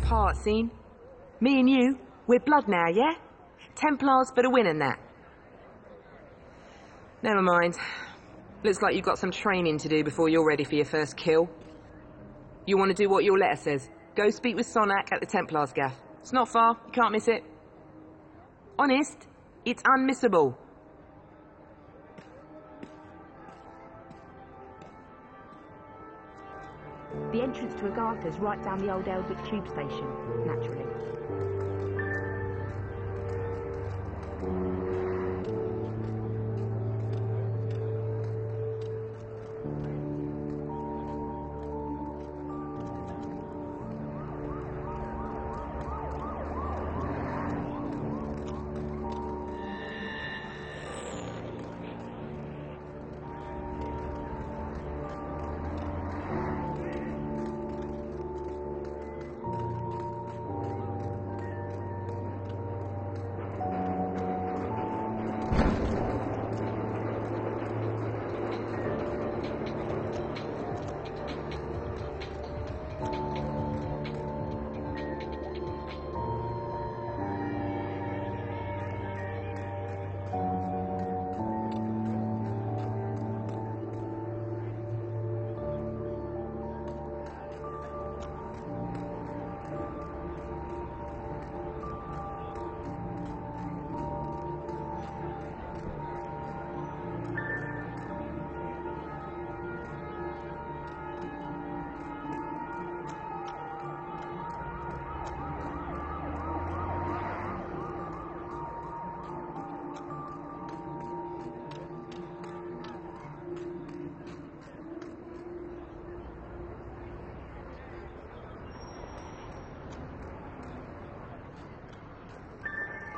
part, seen? Me and you, we're blood now, yeah? Templars for the win and that. Never mind. Looks like you've got some training to do before you're ready for your first kill. You want to do what your letter says. Go speak with Sonnac at the Templars gaff. It's not far, you can't miss it. Honest, it's unmissable. The entrance to Agartha's right down the old Eldwick tube station, naturally.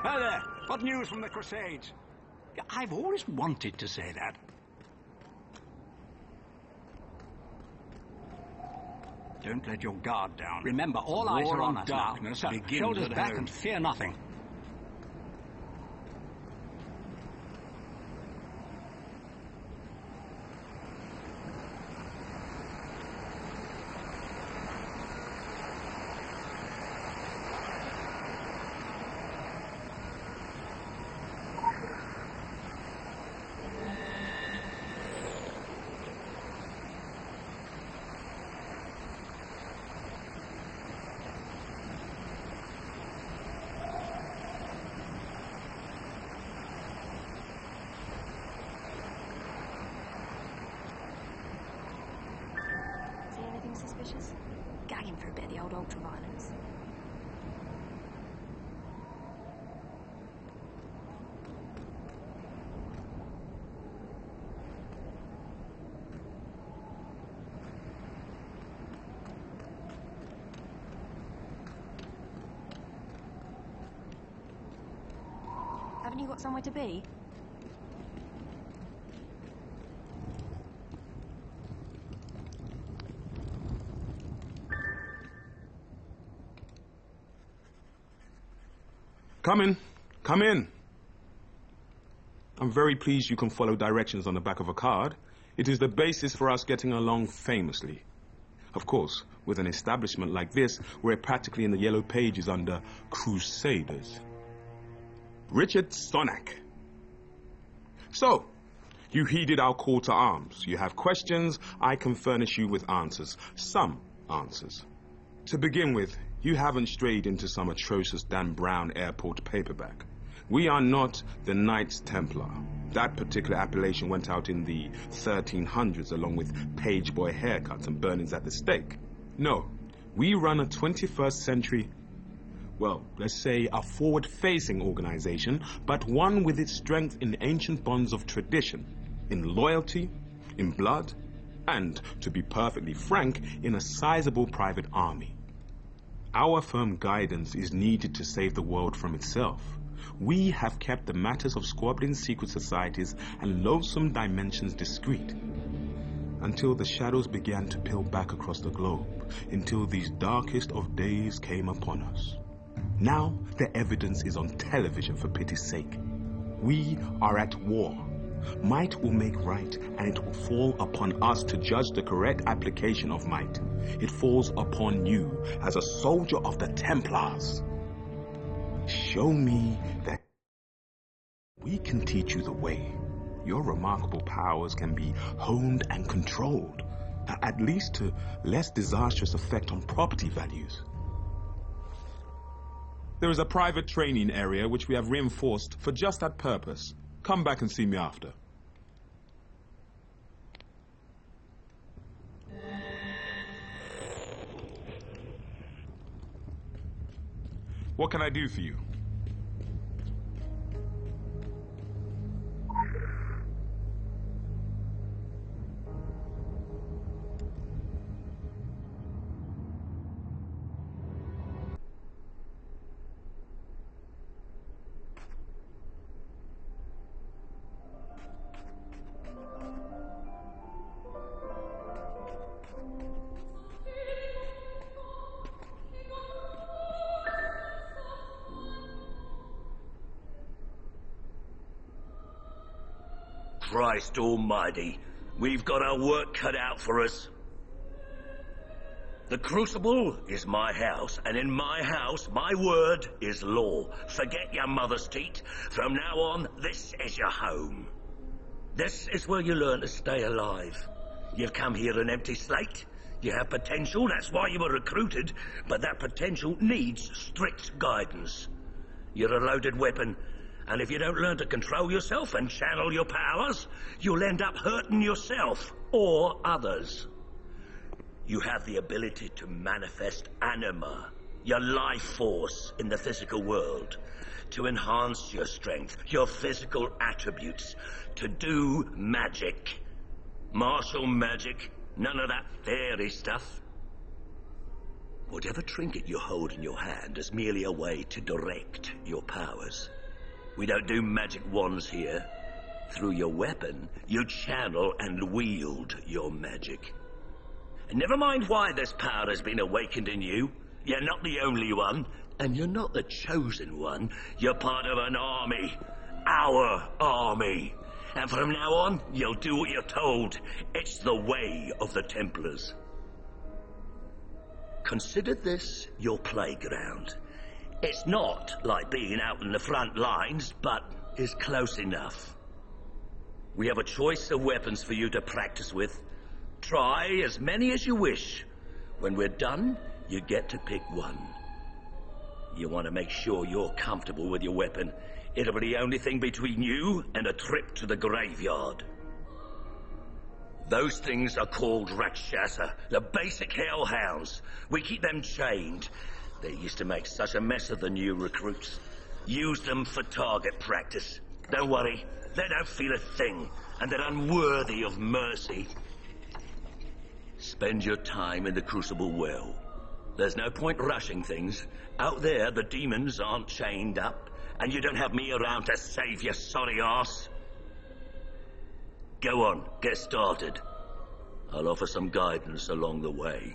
Hi there. What news from the Crusades? I've always wanted to say that. Don't let your guard down. Remember, all eyes are on us now. So, shoulders back and fear nothing. Suspicious? Gagging for a bit of the old ultra-violence. Haven't you got somewhere to be? Come in. Come in. I'm very pleased you can follow directions on the back of a card. It is the basis for us getting along famously. Of course, with an establishment like this, we're practically in the yellow pages under Crusaders. Richard Sonnac. So, you heeded our call to arms. You have questions, I can furnish you with answers. Some answers. To begin with, you haven't strayed into some atrocious Dan Brown airport paperback. We are not the Knights Templar. That particular appellation went out in the 1300s along with page boy haircuts and burnings at the stake. No, we run a 21st century, well, let's say a forward-facing organization, but one with its strength in ancient bonds of tradition, in loyalty, in blood, and, to be perfectly frank, in a sizable private army. Our firm guidance is needed to save the world from itself. We have kept the matters of squabbling secret societies and loathsome dimensions discreet until the shadows began to peel back across the globe, until these darkest of days came upon us. Now the evidence is on television, for pity's sake. We are at war. Might will make right, and it will fall upon us to judge the correct application of might. It falls upon you as a soldier of the Templars. Show me that we can teach you the way. Your remarkable powers can be honed and controlled, at least to less disastrous effect on property values. There is a private training area which we have reinforced for just that purpose. Come back and see me after. What can I do for you? Christ almighty, we've got our work cut out for us. The Crucible is my house, and in my house, my word is law. Forget your mother's teat. From now on, this is your home. This is where you learn to stay alive. You've come here an empty slate. You have potential, that's why you were recruited, but that potential needs strict guidance. You're a loaded weapon, and if you don't learn to control yourself and channel your powers, you'll end up hurting yourself or others. You have the ability to manifest anima, your life force in the physical world, to enhance your strength, your physical attributes, to do magic. Martial magic, none of that fairy stuff. Whatever trinket you hold in your hand is merely a way to direct your powers. We don't do magic wands here. Through your weapon, you channel and wield your magic. And never mind why this power has been awakened in you. You're not the only one, and you're not the chosen one. You're part of an army. Our army. And from now on, you'll do what you're told. It's the way of the Templars. Consider this your playground. It's not like being out in the front lines, but is close enough. We have a choice of weapons for you to practice with. Try as many as you wish. When we're done, you get to pick one. You want to make sure you're comfortable with your weapon. It'll be the only thing between you and a trip to the graveyard. Those things are called Rakshasa, the basic hellhounds. We keep them chained. They used to make such a mess of the new recruits. Use them for target practice. Don't worry, they don't feel a thing, and they're unworthy of mercy. Spend your time in the Crucible well. There's no point rushing things. Out there, the demons aren't chained up, and you don't have me around to save your sorry ass. Go on, get started. I'll offer some guidance along the way.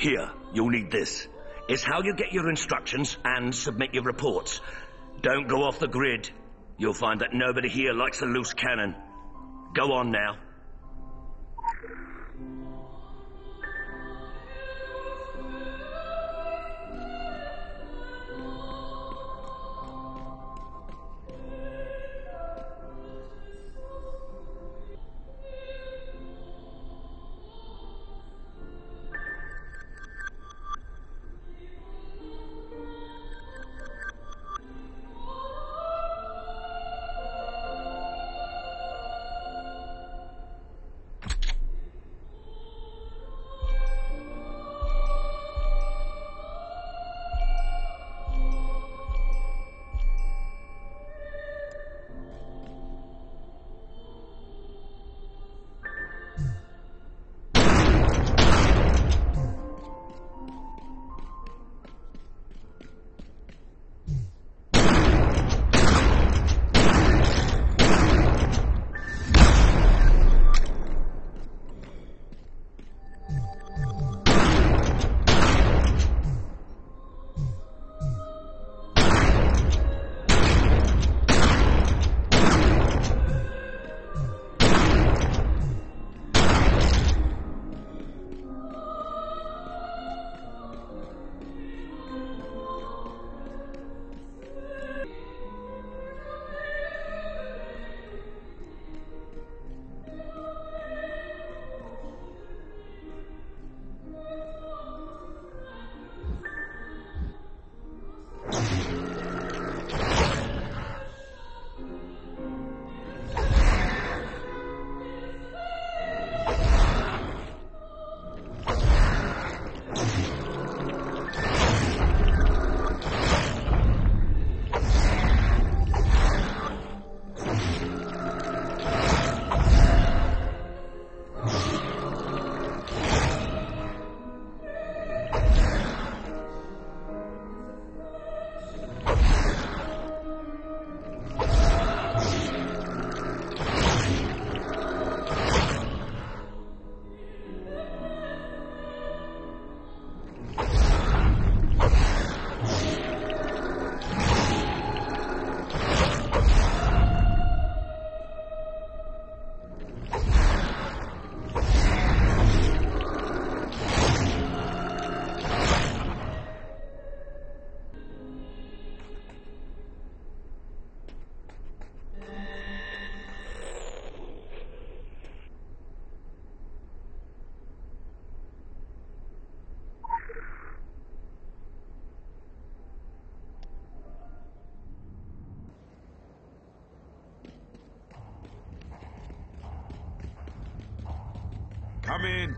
Here, you'll need this. It's how you get your instructions and submit your reports. Don't go off the grid. You'll find that nobody here likes a loose cannon. Go on now.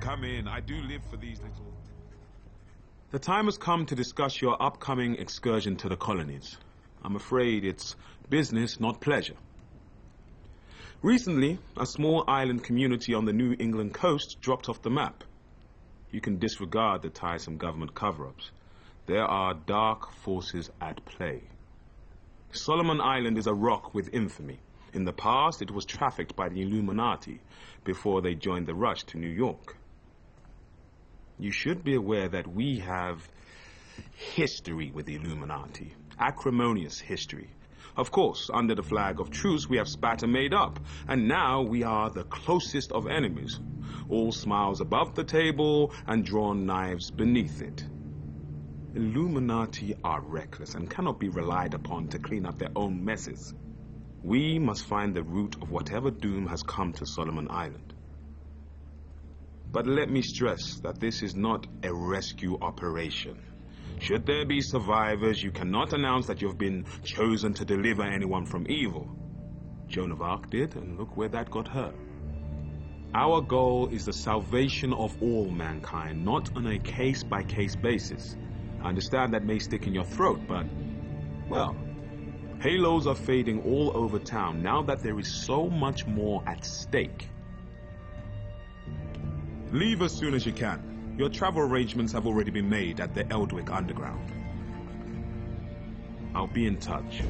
Come in. I do live for these little... The time has come to discuss your upcoming excursion to the colonies. I'm afraid it's business, not pleasure. Recently, a small island community on the New England coast dropped off the map. You can disregard the tiresome government cover-ups. There are dark forces at play. Solomon Island is a rock with infamy. In the past, it was trafficked by the Illuminati before they joined the rush to New York. You should be aware that we have history with the Illuminati, acrimonious history. Of course, under the flag of truce, we have spat and made up, and now we are the closest of enemies. All smiles above the table and drawn knives beneath it. Illuminati are reckless and cannot be relied upon to clean up their own messes. We must find the root of whatever doom has come to Solomon Island. But let me stress that this is not a rescue operation. Should there be survivors, you cannot announce that you've been chosen to deliver anyone from evil. Joan of Arc did, and look where that got her. Our goal is the salvation of all mankind, not on a case-by-case basis. I understand that may stick in your throat, but, well, halos are fading all over town now that there is so much more at stake. Leave as soon as you can. Your travel arrangements have already been made at the Eldwick Underground. I'll be in touch.